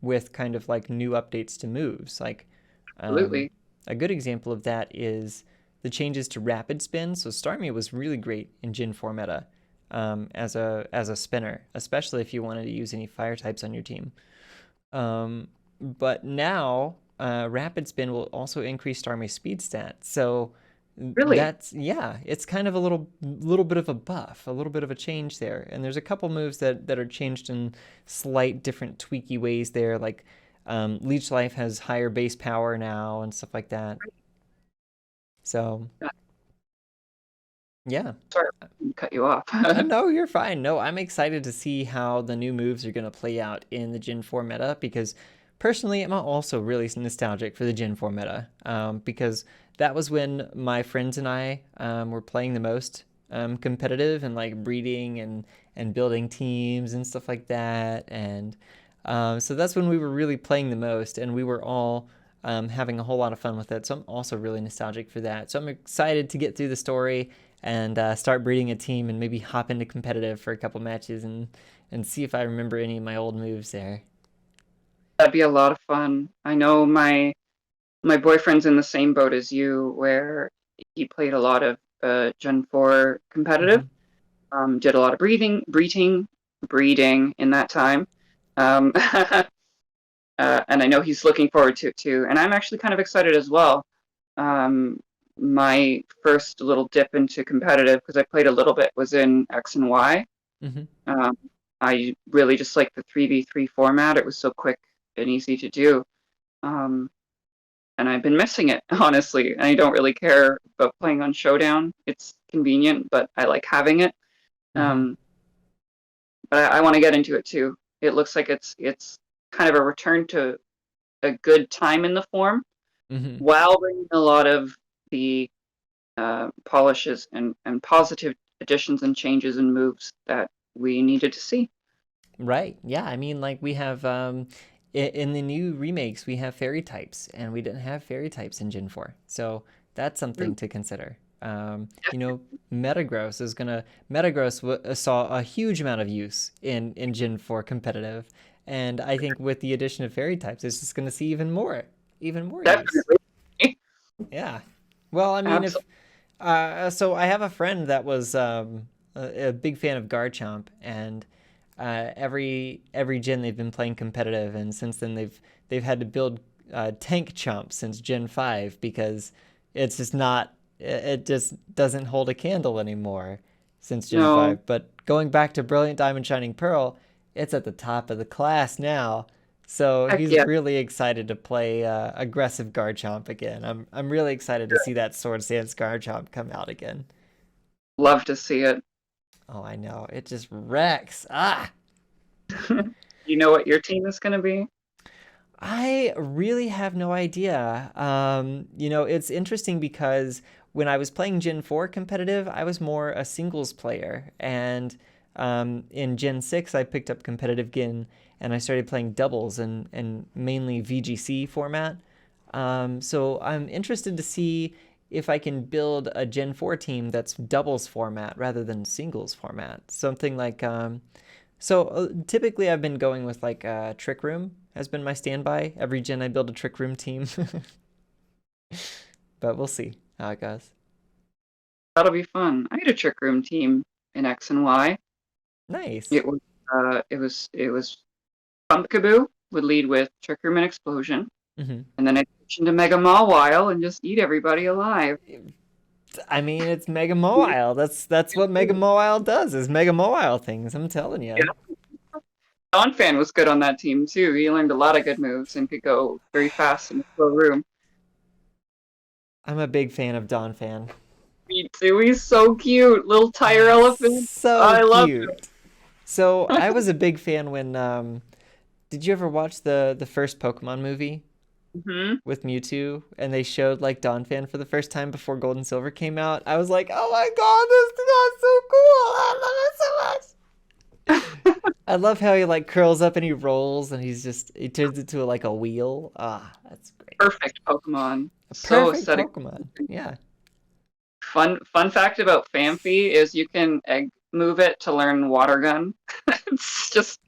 with kind of like new updates to moves. Like um, Absolutely. a good example of that is the changes to rapid spin. So Starmie was really great in Gen 4 meta as a spinner, especially if you wanted to use any fire types on your team. But now rapid spin will also increase Starmie's speed stat. So Really. that's yeah, it's kind of a little bit of a buff, a little bit of a change there. And there's a couple moves that are changed in slight different tweaky ways there, like Leech Life has higher base power now and stuff like that. So yeah. Sorry to cut you off. No, you're fine. No, I'm excited to see how the new moves are going to play out in the Gen 4 meta because personally, I'm also really nostalgic for the Gen 4 meta because that was when my friends and I were playing the most competitive and like breeding and building teams and stuff like that. And so that's when we were really playing the most and we were all having a whole lot of fun with it. So I'm also really nostalgic for that. So I'm excited to get through the story and start breeding a team and maybe hop into competitive for a couple matches and see if I remember any of my old moves there. That'd be a lot of fun. I know my boyfriend's in the same boat as you, where he played a lot of Gen 4 competitive. Hmm. Did a lot of breeding in that time. Um, and I know he's looking forward to it too. And I'm actually kind of excited as well. Um, my first little dip into competitive, because I played a little bit, was in X and Y. Hmm. Um, I really just like the 3v3 format. It was so quick and easy to do. Um, and I've been missing it, honestly. And I don't really care about playing on Showdown. It's convenient, but I like having it. Hmm. Um, but I want to get into it too. It looks like it's kind of a return to a good time in the form Hmm. while bringing a lot of the polishes and positive additions and changes and moves that we needed to see. Right. Yeah. I mean, like we have in the new remakes, we have fairy types, and we didn't have fairy types in Gen 4. So That's Mm, something to consider. You yeah, know, Metagross is gonna Metagross saw a huge amount of use in Gen 4 competitive, and I think with the addition of fairy types, it's just gonna see even more use. definitely. Yeah. Well, I mean, if Absolutely. so, I have a friend that was a big fan of Garchomp, and every gen they've been playing competitive, and since then they've had to build Tank Chomp since Gen 5 because it's just not it just doesn't hold a candle anymore since Gen No, 5. But going back to Brilliant Diamond Shining Pearl, it's at the top of the class now. So heck he's yeah. really excited to play aggressive Garchomp again. I'm really excited to see that Swords Dance Garchomp come out again. Love to see it. Oh, I know. It just wrecks. Ah! You know what your team is going to be? I really have no idea. You know, it's interesting because when I was playing Gen 4 competitive, I was more a singles player. And in Gen 6, I picked up competitive again and I started playing doubles and mainly VGC format. So I'm interested to see if I can build a Gen 4 team that's doubles format rather than singles format. Something like typically I've been going with like Trick Room has been my standby. Every gen I build a Trick Room team, but we'll see how it goes. That'll be fun. I had a trick room team in X and Y. Nice. It was Pumpkaboo would lead with Trick Room and Explosion, Hmm. and then I'd switch into Mega Mawile and just eat everybody alive. I mean, it's Mega Mobile. That's what Mega Mobile does is Mega Mobile things. I'm telling you. Yeah. Don Fan was good on that team too. He learned a lot of good moves and could go very fast in a slow room. I'm a big fan of Don Fan. Me too. He's so cute. Little tire He's elephant. so I love cute. So I was a big fan when did you ever watch the first Pokemon movie him. Hmm. with Mewtwo and they showed like Donphan for the first time before Gold and Silver came out? I was like, oh my god, this guy's so cool. I love it so much. I love how he like curls up and he rolls and he turns into like a wheel. Ah, that's great. Perfect Pokemon. A So perfect aesthetic. Pokemon. Yeah. Fun fact about Phanpy is you can egg move it to learn Water Gun. It's just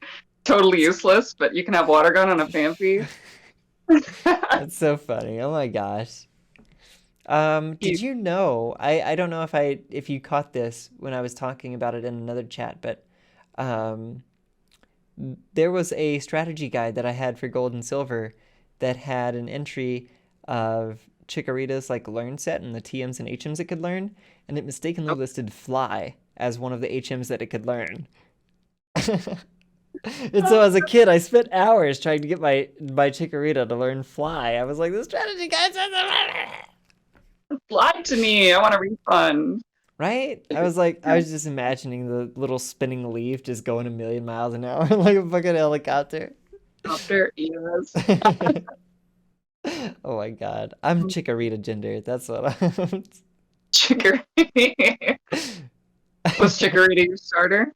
totally useless, but you can have Water Gun on a Phanpy. That's so funny. Oh my gosh. Did He- you know? I don't know if you caught this when I was talking about it in another chat, but um, there was a strategy guide that I had for Gold and Silver that had an entry of Chikorita's like learn set and the TMs and HMs it could learn, and it mistakenly oh, listed Fly as one of the HMs that it could learn. And so as a kid, I spent hours trying to get my Chikorita to learn Fly. I was like, the strategy guide says Lied to me. I want a refund. right? I was like, I was just imagining the little spinning leaf just going a million miles an hour like a fucking helicopter. After yes. Oh my god. I'm Chikorita gender. That's what I'm. Chikorita. Was Chikorita your starter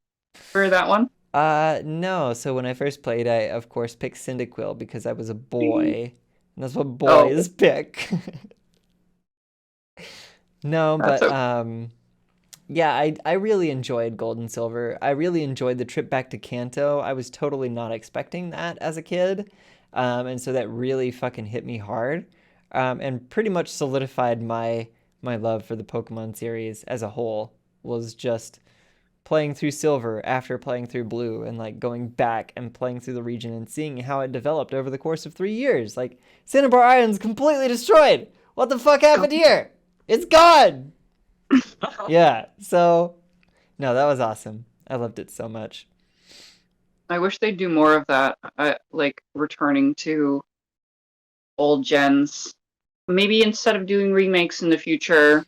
for that one? No. So when I first played, I of course picked Cyndaquil because I was a boy. And that's what Oh, boys pick. No, that's but okay. yeah, I really enjoyed Gold and Silver. I really enjoyed the trip back to Kanto. I was totally not expecting that as a kid. And so that really fucking hit me hard. And pretty much solidified my love for the Pokemon series as a whole was just playing through Silver after playing through Blue and like going back and playing through the region and seeing how it developed over the course of 3 years. Like Cinnabar Island's completely destroyed. What the fuck happened here? It's gone. Yeah. So no, that was awesome. I loved it so much. I wish they'd do more of that, like returning to old gens. Maybe instead of doing remakes in the future,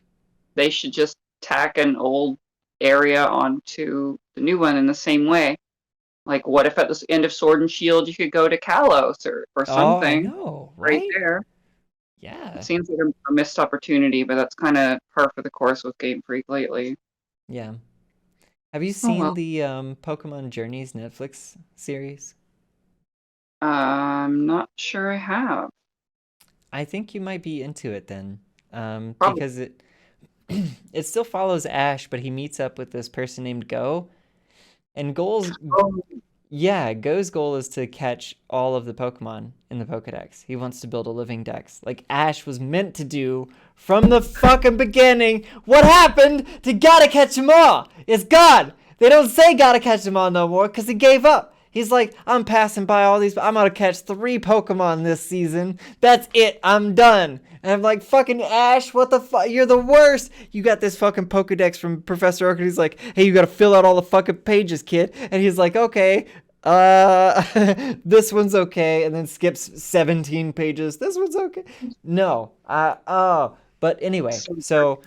they should just tack an old area onto the new one in the same way. Like, what if at the end of Sword and Shield you could go to Kalos or Oh, I something know, right right? there? It Yeah. seems like a missed opportunity, but that's kind of par for the course with Game Freak lately. Yeah. Have you Oh seen well. the Pokemon Journeys Netflix series? I'm not sure I have. I think you might be into it then. Probably. because it still follows Ash, but he meets up with this person named Go, and Oh, Go's goal is to catch all of the Pokemon in the Pokedex. He wants to build a living dex, like Ash was meant to do from the fucking beginning. What happened to Gotta Catch 'Em All? It's gone. They don't say Gotta Catch 'Em All no more because he gave up. He's like, I'm passing by all these, but I'm gonna catch 3 Pokemon this season. That's it. I'm done. And I'm like, fucking Ash, what the fuck? You're the worst. You got this fucking Pokedex from Professor Oak, and he's like, hey, you gotta fill out all the fucking pages, kid. And he's like, okay, this one's okay, and then skips 17 pages. This one's okay. No, but anyway, so so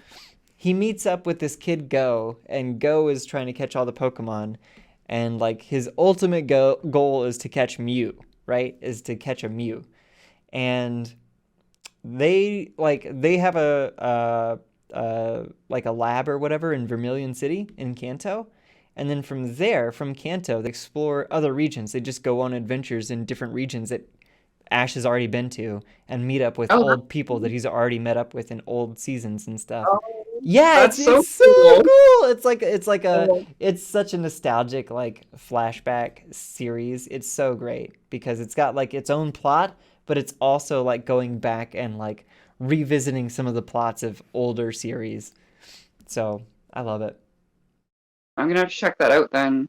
he meets up with this kid Go, and Go is trying to catch all the Pokemon, and like his ultimate goal is to catch Mew, right? Is to catch a Mew, and they have a lab or whatever in Vermilion City in Kanto. And then from Kanto, they explore other regions. They just go on adventures in different regions that Ash has already been to and meet up with oh, old people that he's already met up with in old seasons and stuff. oh, Yeah, that's so it's so cool. cool. Oh, It's such a nostalgic like flashback series. It's so great because it's got like its own plot, but it's also like going back and like revisiting some of the plots of older series. So I love it. I'm gonna have to check that out then.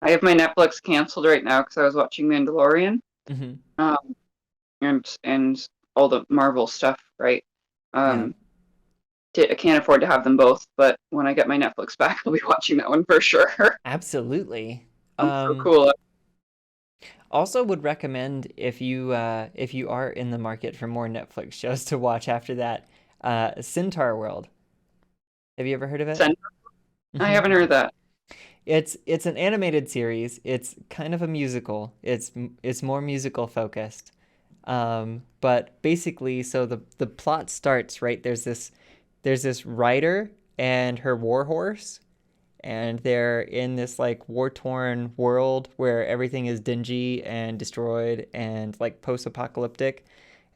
I have my Netflix canceled right now because I was watching Mandalorian, Hmm. um, and all the Marvel stuff, right? Yeah, Um, I can't afford to have them both, but when I get my Netflix back, I'll be watching that one for sure. absolutely. Sounds so Um, cool. Also would recommend if you are in the market for more Netflix shows to watch after that, Centaur World. Have you ever heard of it? Send. I Hmm. haven't heard that. It's an animated series. It's kind of a musical. It's more musical focused. But basically, so the plot starts right. There's this writer and her warhorse, and they're in this like war torn world where everything is dingy and destroyed and like post apocalyptic.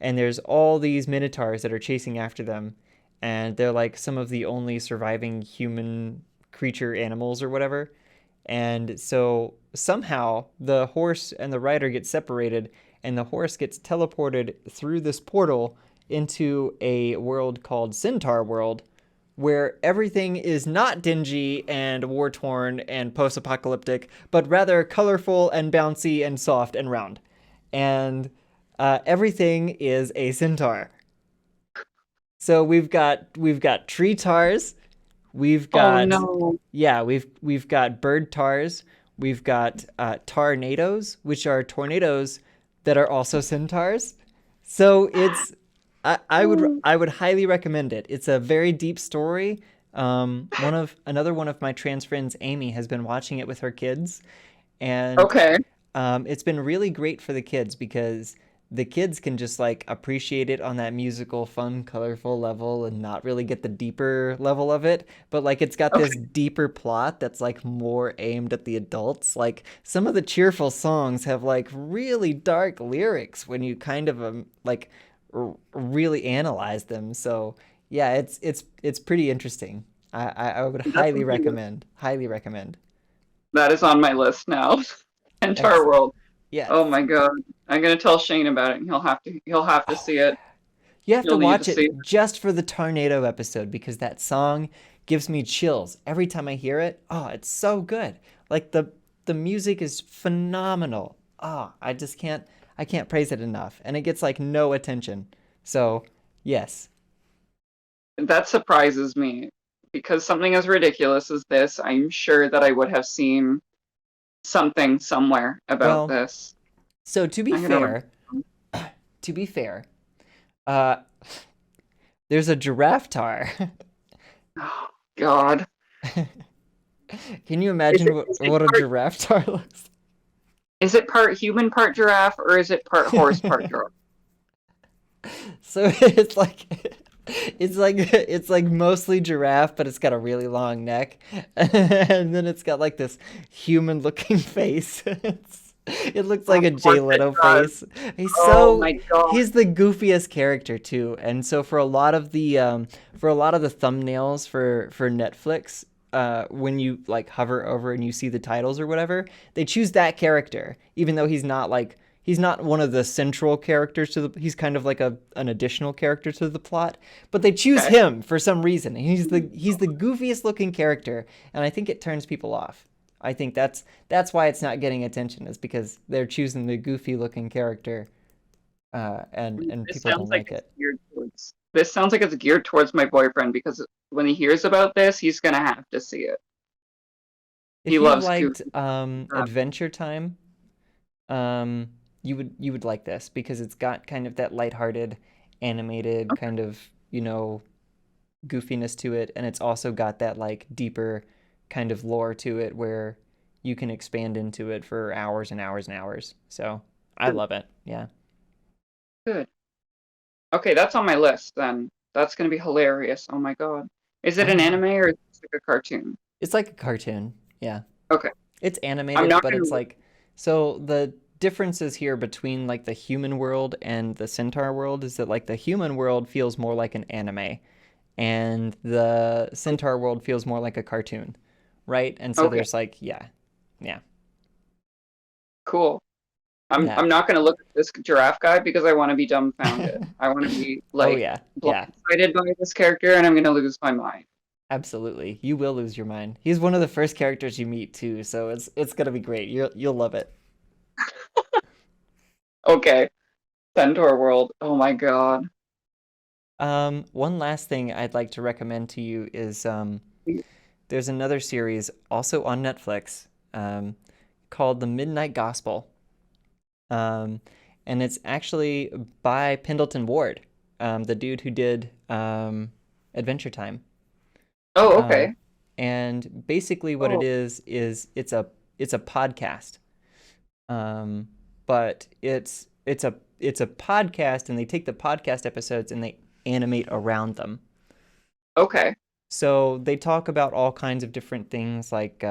And there's all these minotaurs that are chasing after them, and they're like some of the only surviving human creature animals or whatever. And so somehow the horse and the rider get separated, and the horse gets teleported through this portal into a world called Centaur World, where everything is not dingy and war torn and post apocalyptic, but rather colorful and bouncy and soft and round. And everything is a centaur. So we've got tree tars, we've Oh got no. yeah, we've got bird tars, we've got tornadoes, which are tornadoes that are also centaurs. So I would highly recommend it. It's a very deep story. Another one of my trans friends, Amy, has been watching it with her kids, and Okay. it's been really great for the kids because the kids can just like appreciate it on that musical, fun, colorful level and not really get the deeper level of it. But like it's got this Okay. deeper plot that's like more aimed at the adults. Like some of the cheerful songs have like really dark lyrics when you kind of really analyze them. So yeah, it's pretty interesting. I would That's highly something recommend. Highly recommend. that is on my list now. Entire Ex- world. yes. Oh my god. I'm gonna tell Shane about it and he'll have to Oh see yeah. it. You have to You'll need to watch see it. it just for the tornado episode because that song gives me chills every time I hear it. Oh, it's so good. Like the music is phenomenal. Oh, I can't praise it enough. And it gets like no attention. So, yes. That surprises me because something as ridiculous as this, I'm sure that I would have seen something somewhere about Well, this. so I'm gonna write. to be fair, uh there's a giraffe tar. Oh God. Can you Is imagine it is it what a part giraffe tar looks is it part human, part giraffe, or is it part horse, part giraffe? So it's like mostly giraffe, but it's got a really long neck, and then it's got like this human-looking face. It looks Of like a Jay course it Leno does. face. He's Oh so my god. he's the goofiest character too. And so for a lot of the thumbnails for Netflix, when you like hover over and you see the titles or whatever, they choose that character, even though he's not one of the central characters to the he's kind of like an additional character to the plot, but they choose Okay. him for some reason. He's the goofiest looking character, and I think it turns people off. I think that's why it's not getting attention, is because they're choosing the goofy looking character, and This people sounds don't like like it's it. geared towards this sounds like it's geared towards my boyfriend because when he hears about this, he's gonna have to see it. He If you loves goofy liked stuff. Adventure Time, um, you would like this because it's got kind of that lighthearted, animated Okay, kind of goofiness to it, and it's also got that like deeper kind of lore to it where you can expand into it for hours and hours and hours. So I good, love it. Yeah. good. Okay, that's on my list then. That's gonna be hilarious. Oh my god. Is it Oh an yeah. anime or is it like a cartoon? It's like a cartoon. Yeah. Okay. It's I'm animated, not but gonna it's look. like so the differences here between like the human world and the centaur world is that like the human world feels more like an anime and the centaur world feels more like a cartoon, right? And so Okay, there's like yeah, cool. yeah. I'm not gonna look at this giraffe guy because I want to be dumbfounded. I want to be Oh like yeah, yeah. blindsided by this character and I'm gonna lose my mind. Absolutely. You will lose your mind. He's one of the first characters you meet too, so it's gonna be great. You'll love it. Okay. Centaur World. Oh my god. One last thing I'd like to recommend to you is there's another series also on Netflix called The Midnight Gospel. Um, and it's actually by Pendleton Ward, the dude who did Adventure Time. Oh, Um, okay. and basically what it Oh, is it's a podcast. But it's a podcast, and they take the podcast episodes and they animate around them. okay. So they talk about all kinds of different things like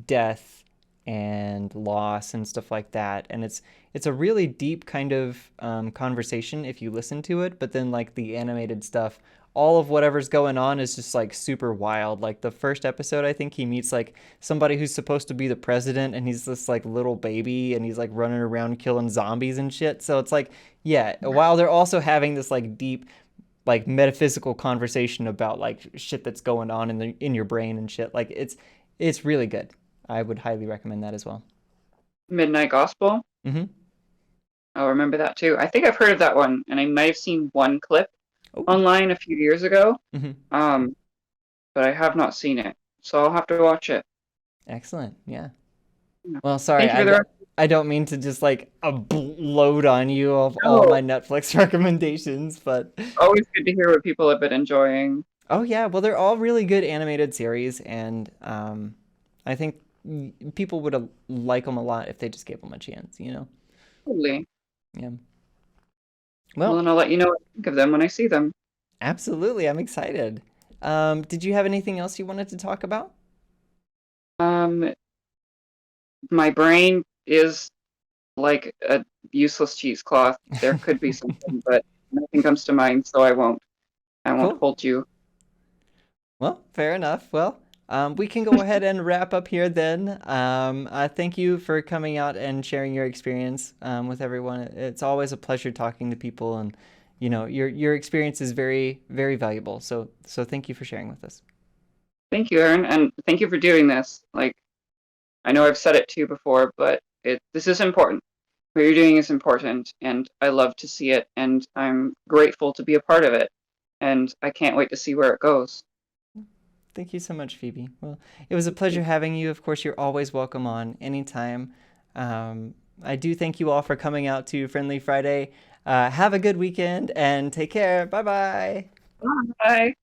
death and loss and stuff like that. And it's a really deep kind of conversation if you listen to it. But then like the animated stuff, all of whatever's going on is just like super wild. Like the first episode, I think he meets like somebody who's supposed to be the president, and he's this like little baby, and he's like running around killing zombies and shit. So it's like, yeah, while they're also having this like deep like metaphysical conversation about like shit that's going on in your brain and shit. Like it's really good. I would highly recommend that as well. Midnight Gospel. Mm-hmm. I'll remember that too. I think I've heard of that one, and I might have seen one clip Oh. online a few years ago. Mm-hmm. Um, but I have not seen it, so I'll have to watch it. Excellent. Yeah. Yeah. Well, sorry, Thank you for the I don't mean to just like load on you of all no. my Netflix recommendations, but Always good to hear what people have been enjoying. oh yeah, well they're all really good animated series, and I think people would like them a lot if they just gave them a chance. You know. Totally. Yeah. Well, Well, then I'll let you know what I think of them when I see them. absolutely. I'm excited. Did you have anything else you wanted to talk about? Um, my brain is like a useless cheesecloth. There could be something, but nothing comes to mind, so I won't. I won't Cool. hold you. Well, fair enough. Well, we can go ahead and wrap up here then. Thank you for coming out and sharing your experience with everyone. It's always a pleasure talking to people, and your experience is very, very valuable. So thank you for sharing with us. Thank you, Aaron, and thank you for doing this. Like, I know I've said it to you before, but this is important. What you're doing is important, and I love to see it, and I'm grateful to be a part of it, and I can't wait to see where it goes. Thank you so much, Phoebe. Well, it was a pleasure having you. Of course, you're always welcome on anytime. I do thank you all for coming out to Friendly Friday. Have a good weekend and take care. Bye bye. Bye.